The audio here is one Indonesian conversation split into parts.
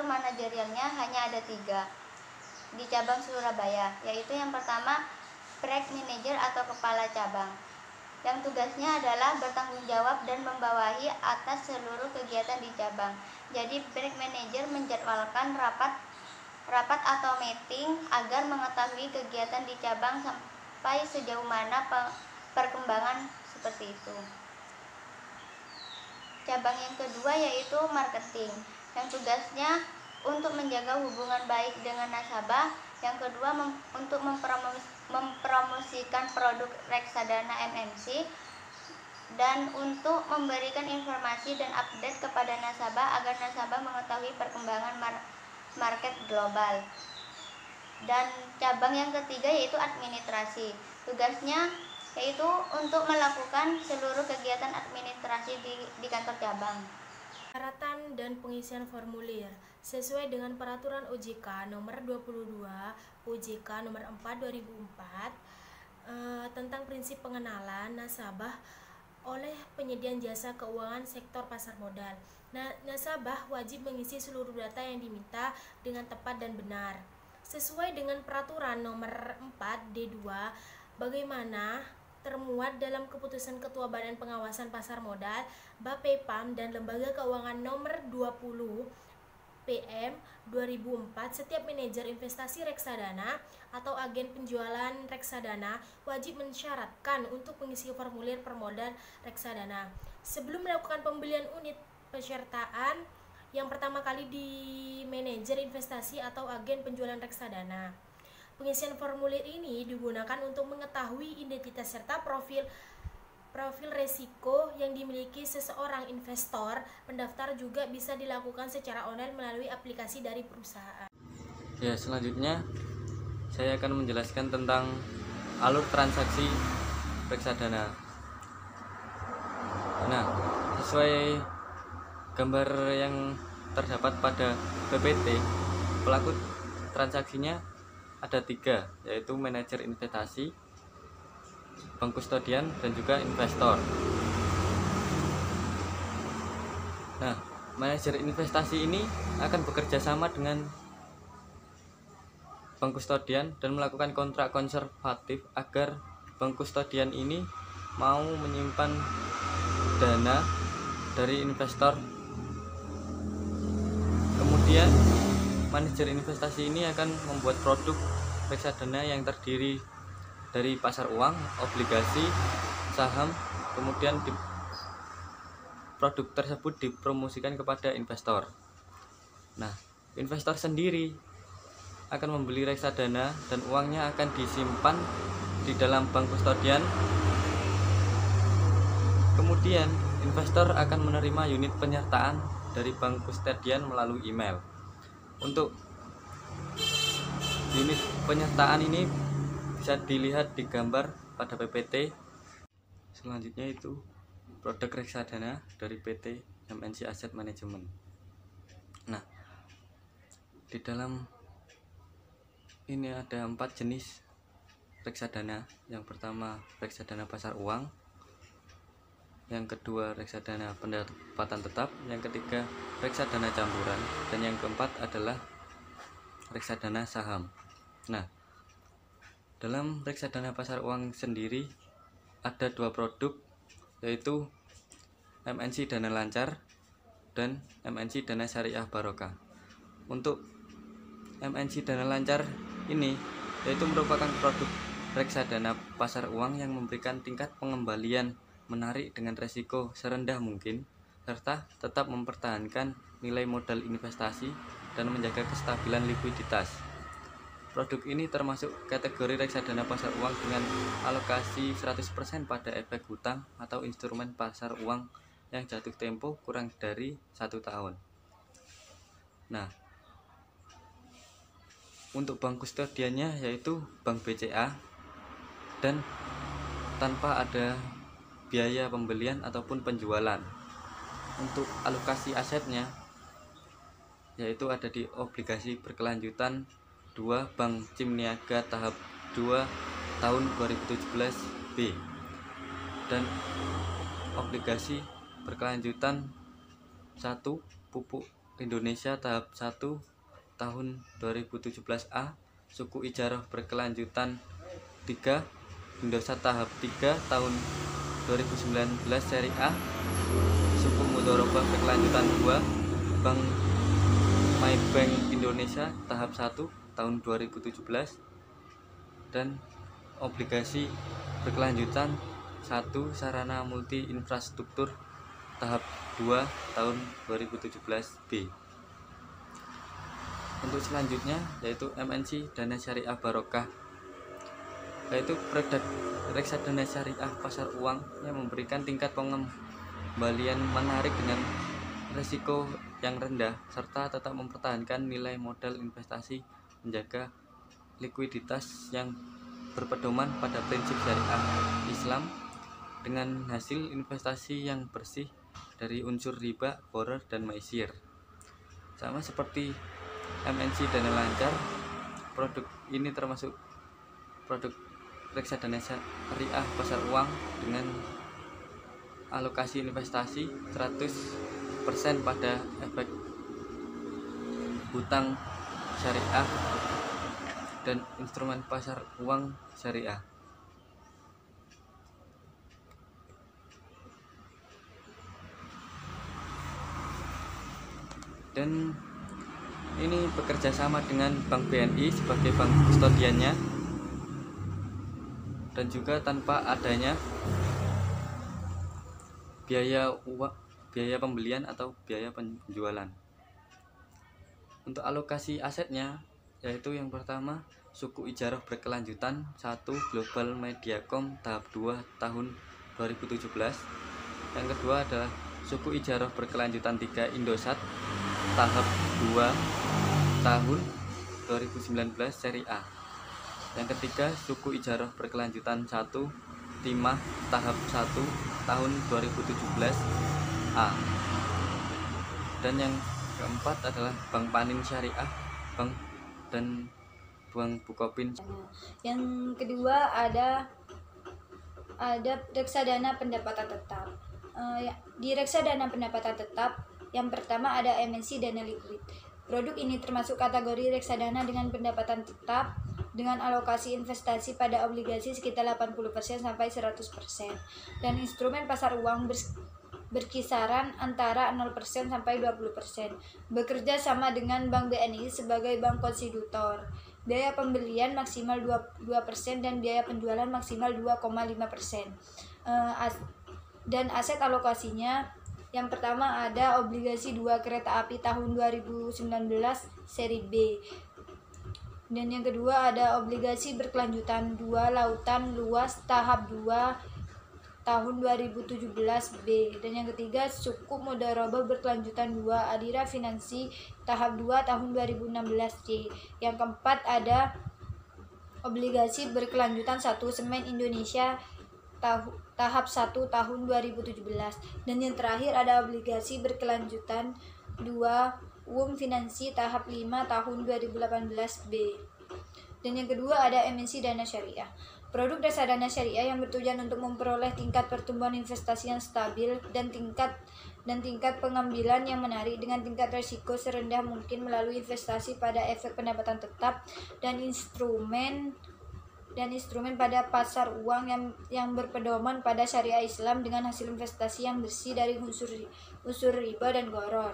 manajerialnya hanya ada 3 di cabang Surabaya, yaitu yang pertama branch manager atau kepala cabang, yang tugasnya adalah bertanggung jawab dan membawahi atas seluruh kegiatan di cabang. Jadi branch manager menjadwalkan rapat atau meeting agar mengetahui kegiatan di cabang sampai sejauh mana perkembangan seperti itu. Cabang yang kedua yaitu marketing, yang tugasnya untuk menjaga hubungan baik dengan nasabah. Yang kedua untuk mempromosikan produk reksadana MNC, dan untuk memberikan informasi dan update kepada nasabah agar nasabah mengetahui perkembangan market global. Dan cabang yang ketiga yaitu administrasi, tugasnya yaitu untuk melakukan seluruh kegiatan administrasi di kantor cabang. Persyaratan dan pengisian formulir sesuai dengan Peraturan OJK Nomor 22 OJK Nomor 4 2004 tentang prinsip pengenalan nasabah oleh penyediaan jasa keuangan sektor pasar modal. Nasabah wajib mengisi seluruh data yang diminta dengan tepat dan benar sesuai dengan Peraturan Nomor 4 D2 bagaimana termuat dalam keputusan Ketua Badan Pengawasan Pasar Modal Bapepam dan Lembaga Keuangan Nomor 20 PM 2004. Setiap manajer investasi reksadana atau agen penjualan reksadana wajib mensyaratkan untuk mengisi formulir permodal reksadana sebelum melakukan pembelian unit pesertaan yang pertama kali di manajer investasi atau agen penjualan reksadana. Pengisian formulir ini digunakan untuk mengetahui identitas serta profil resiko yang dimiliki seseorang investor. Pendaftar juga bisa dilakukan secara online melalui aplikasi dari perusahaan. Ya, selanjutnya saya akan menjelaskan tentang alur transaksi reksadana. Nah, sesuai gambar yang terdapat pada PPT, pelaku transaksinya ada 3, yaitu manajer investasi, bank kustodian, dan juga investor. Nah, manajer investasi ini akan bekerja sama dengan bank kustodian dan melakukan kontrak konservatif agar bank kustodian ini mau menyimpan dana dari investor. Kemudian manajer investasi ini akan membuat produk reksadana yang terdiri dari pasar uang, obligasi, saham, kemudian produk tersebut dipromosikan kepada investor. Nah, investor sendiri akan membeli reksadana dan uangnya akan disimpan di dalam bank kustodian. Kemudian investor akan menerima unit penyertaan dari bank kustodian melalui email. Untuk unit penyertaan ini bisa dilihat di gambar pada PPT. Selanjutnya itu produk reksadana dari PT MNC Asset Management. Nah, di dalam ini ada 4 jenis reksadana. Yang pertama reksadana pasar uang, yang kedua reksadana pendapatan tetap, yang ketiga reksadana campuran, dan yang keempat adalah reksadana saham. Nah, dalam reksadana pasar uang sendiri ada 2 produk, yaitu MNC Dana Lancar dan MNC Dana Syariah Barokah. Untuk MNC Dana Lancar ini yaitu merupakan produk reksadana pasar uang yang memberikan tingkat pengembalian menarik dengan resiko serendah mungkin, serta tetap mempertahankan nilai modal investasi dan menjaga kestabilan likuiditas. Produk ini termasuk kategori reksadana pasar uang dengan alokasi 100% pada efek hutang atau instrumen pasar uang yang jatuh tempo kurang dari 1 tahun. Nah, untuk bank kustodiannya yaitu Bank BCA dan tanpa ada biaya pembelian ataupun penjualan. Untuk alokasi asetnya yaitu ada di obligasi berkelanjutan 2 Bank Cimniaga tahap 2 tahun 2017B dan obligasi berkelanjutan 1 pupuk Indonesia tahap 1 tahun 2017A, suku ijarah berkelanjutan 3 Indosat tahap 3 tahun 2019 seri A, suku mudharabah berkelanjutan 2 Bank MyBank Indonesia tahap 1 tahun 2017, dan obligasi berkelanjutan 1 sarana multi infrastruktur tahap 2 tahun 2017B. Untuk selanjutnya yaitu MNC Dana Syariah Barokah, yaitu produk reksadana syariah pasar uang yang memberikan tingkat pengembalian menarik dengan risiko yang rendah serta tetap mempertahankan nilai modal investasi, menjaga likuiditas yang berpedoman pada prinsip syariah Islam dengan hasil investasi yang bersih dari unsur riba, gharar, dan maisir. Sama seperti MNC Dana Lancar, produk ini termasuk produk reksadana syariah pasar uang dengan alokasi investasi 100% pada efek hutang syariah dan instrumen pasar uang syariah. Dan ini bekerja sama dengan Bank BNI sebagai bank kustodiannya, dan juga tanpa adanya biaya pembelian atau biaya penjualan. Untuk alokasi asetnya yaitu yang pertama suku ijarah berkelanjutan 1 Global Mediacom tahap 2 tahun 2017. Yang kedua adalah suku ijarah berkelanjutan 3 Indosat tahap 2 tahun 2019 seri A. Yang ketiga suku ijarah berkelanjutan 1 Timah tahap 1 tahun 2017 A. Dan yang keempat adalah Bank Panin Syariah Bank dan Bank Bukopin. Yang kedua ada reksadana pendapatan tetap. Di reksadana pendapatan tetap yang pertama ada MNC Dana Liquid. Produk ini termasuk kategori reksadana dengan pendapatan tetap dengan alokasi investasi pada obligasi sekitar 80% sampai 100% dan instrumen pasar uang berkisaran antara 0% sampai 20%. Bekerja sama dengan Bank BNI sebagai bank konstitutor. Biaya pembelian maksimal 2% dan biaya penjualan maksimal 2,5%. Dan aset alokasinya yang pertama ada obligasi 2 kereta api tahun 2019 seri B. Dan yang kedua ada obligasi berkelanjutan 2 lautan luas tahap 2 tahun 2017B. Dan yang ketiga suku mudharabah berkelanjutan 2 Adira Finansi tahap 2 tahun 2016C. Yang keempat ada obligasi berkelanjutan 1 Semen Indonesia tahap 1 tahun 2017. Dan yang terakhir ada obligasi berkelanjutan 2 WUM Finansi tahap 5 tahun 2018B. Dan yang kedua ada MNC Dana Syariah. Produk reksadana syariah yang bertujuan untuk memperoleh tingkat pertumbuhan investasi yang stabil dan tingkat pengambilan yang menarik dengan tingkat risiko serendah mungkin melalui investasi pada efek pendapatan tetap dan instrumen pada pasar uang yang berpedoman pada syariah Islam dengan hasil investasi yang bersih dari unsur riba dan gharar.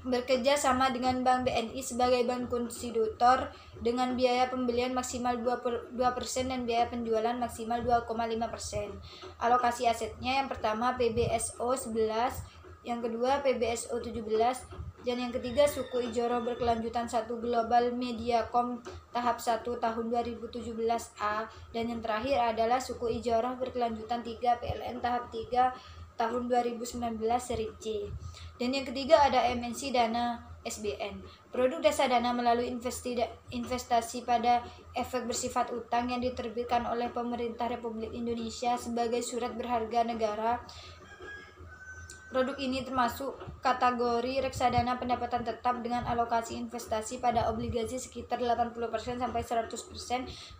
Bekerja sama dengan Bank BNI sebagai bank konstitutor dengan biaya pembelian maksimal 2% dan biaya penjualan maksimal 2,5%. Alokasi asetnya yang pertama PBSO 11, yang kedua PBSO 17, dan yang ketiga suku ijarah berkelanjutan 1 Global Mediacom tahap 1 tahun 2017A, dan yang terakhir adalah suku ijarah berkelanjutan 3 PLN tahap 3 tahun 2019 seri C. Dan yang ketiga ada MNC Dana SBN. Produk reksadana melalui investasi pada efek bersifat utang yang diterbitkan oleh Pemerintah Republik Indonesia sebagai surat berharga negara. Produk ini termasuk kategori reksadana pendapatan tetap dengan alokasi investasi pada obligasi sekitar 80% sampai 100%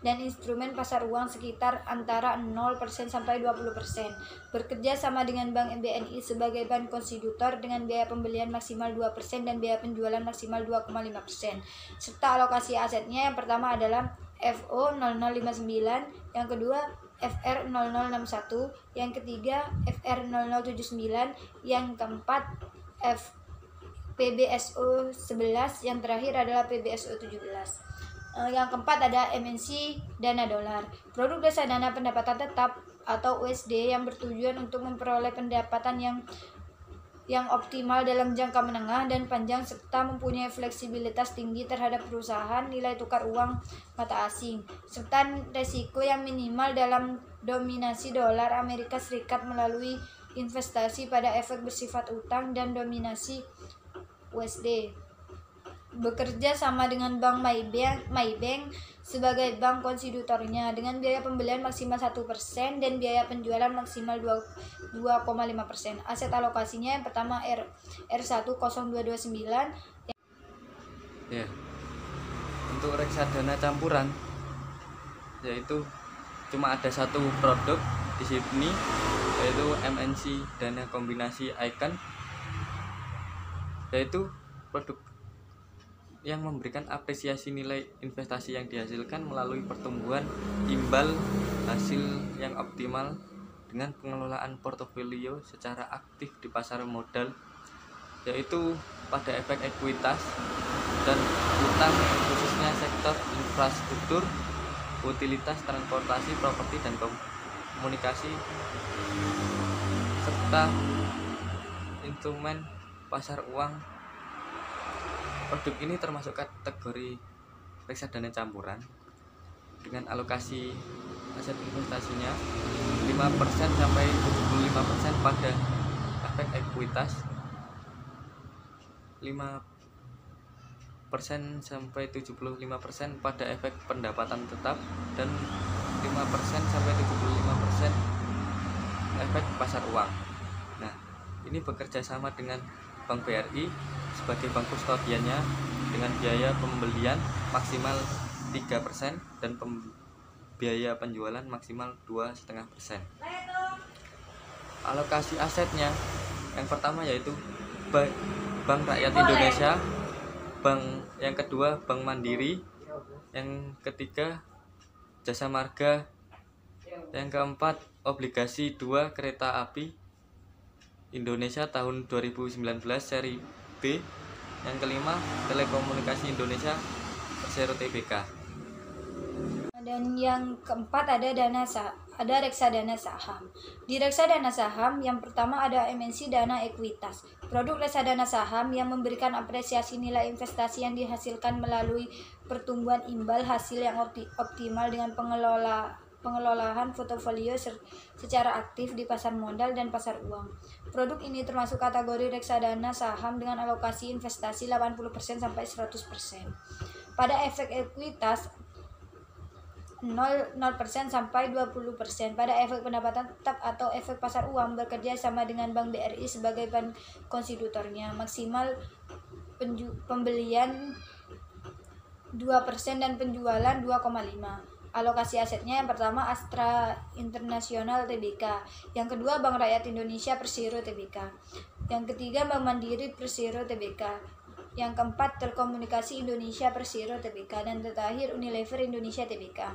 dan instrumen pasar uang sekitar antara 0% sampai 20%. Bekerja sama dengan Bank BNI sebagai bank konstitutor dengan biaya pembelian maksimal 2% dan biaya penjualan maksimal 2,5%. Serta alokasi asetnya yang pertama adalah FO0059, yang kedua FR0061, yang ketiga FR0079, yang keempat PBSO 11, yang terakhir adalah PBSO 17. Yang keempat ada MNC dana dolar. Produk reksadana pendapatan tetap atau USD yang bertujuan untuk memperoleh pendapatan yang optimal dalam jangka menengah dan panjang serta mempunyai fleksibilitas tinggi terhadap perusahaan nilai tukar uang mata asing serta resiko yang minimal dalam dominasi dolar Amerika Serikat melalui investasi pada efek bersifat utang dan dominasi USD. Bekerja sama dengan Bank Maybank sebagai bank konstitutornya dengan biaya pembelian maksimal 1% dan biaya penjualan maksimal 2,5%. Aset alokasinya yang pertama R10229. Ya. Untuk reksadana campuran yaitu cuma ada satu produk di sini, yaitu MNC Dana Kombinasi Icon, yaitu produk yang memberikan apresiasi nilai investasi yang dihasilkan melalui pertumbuhan imbal hasil yang optimal dengan pengelolaan portofolio secara aktif di pasar modal, yaitu pada efek ekuitas dan utang khususnya sektor infrastruktur, utilitas, transportasi, properti, dan komunikasi serta instrumen pasar uang. Produk ini termasuk kategori reksadana campuran dengan alokasi aset investasinya 5% sampai 75% pada efek ekuitas, 5% sampai 75% pada efek pendapatan tetap, dan 5% sampai 75% efek pasar uang. Nah, ini bekerja sama dengan Bank BRI sebagai bank kustodiannya dengan biaya pembelian maksimal 3% dan biaya penjualan maksimal 2,5%. Alokasi asetnya yang pertama yaitu Bank Rakyat Indonesia, yang kedua Bank Mandiri, yang ketiga Jasa Marga, yang keempat obligasi 2 kereta api Indonesia tahun 2019 seri B, yang kelima Telekomunikasi Indonesia Persero Tbk. Dan yang keempat ada reksadana saham. Di reksadana saham yang pertama ada MNC Dana Ekuitas. Produk reksadana saham yang memberikan apresiasi nilai investasi yang dihasilkan melalui pertumbuhan imbal hasil yang optimal dengan pengelolaan portofolio secara aktif di pasar modal dan pasar uang. Produk ini termasuk kategori reksadana saham dengan alokasi investasi 80% sampai 100%. Pada efek ekuitas 0% sampai 20%. Pada efek pendapatan tetap atau efek pasar uang bekerja sama dengan Bank BRI sebagai bank konstitutornya. Maksimal pembelian 2% dan penjualan 2,5%. Alokasi asetnya yang pertama Astra Internasional Tbk, yang kedua Bank Rakyat Indonesia Persero Tbk, yang ketiga Bank Mandiri Persero Tbk, yang keempat Telekomunikasi Indonesia Persero Tbk, dan terakhir Unilever Indonesia Tbk.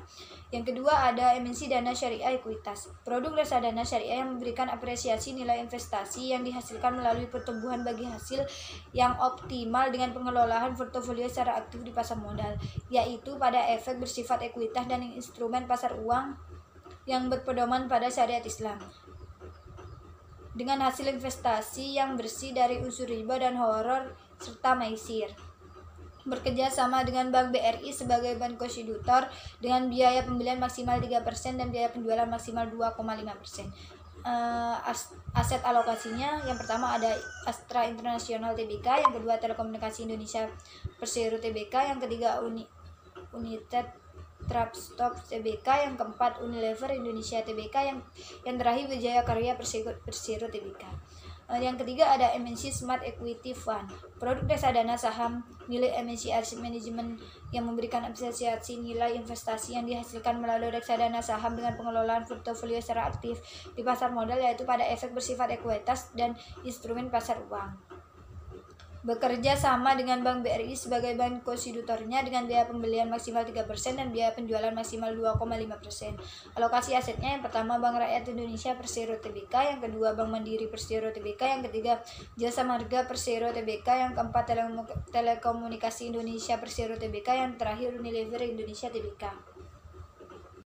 Yang kedua ada MNC Dana Syariah Ekuitas. Produk reksadana syariah yang memberikan apresiasi nilai investasi yang dihasilkan melalui pertumbuhan bagi hasil yang optimal dengan pengelolaan portofolio secara aktif di pasar modal, yaitu pada efek bersifat ekuitas dan instrumen pasar uang yang berpedoman pada syariat Islam, dengan hasil investasi yang bersih dari unsur riba dan horor serta maisir. Bekerja sama dengan Bank BRI sebagai bank konstitutor dengan biaya pembelian maksimal 3% dan biaya penjualan maksimal 2,5%. Aset alokasinya yang pertama ada Astra Internasional Tbk, yang kedua Telekomunikasi Indonesia Persero Tbk, yang ketiga United Trapstop Tbk, yang keempat Unilever Indonesia Tbk, yang terakhir Wijaya Karya Persero Tbk. Yang ketiga ada MNC Smart Equity Fund, produk reksadana saham milik MNC Asset Management yang memberikan apresiasi nilai investasi yang dihasilkan melalui reksadana saham dengan pengelolaan portofolio secara aktif di pasar modal, yaitu pada efek bersifat ekuitas dan instrumen pasar uang. Bekerja sama dengan Bank BRI sebagai bank konstitutornya dengan biaya pembelian maksimal 3% dan biaya penjualan maksimal 2,5%. Alokasi asetnya yang pertama Bank Rakyat Indonesia Persero Tbk, yang kedua Bank Mandiri Persero Tbk, yang ketiga Jasa Marga Persero Tbk, yang keempat Telekomunikasi Indonesia Persero Tbk, yang terakhir Unilever Indonesia Tbk.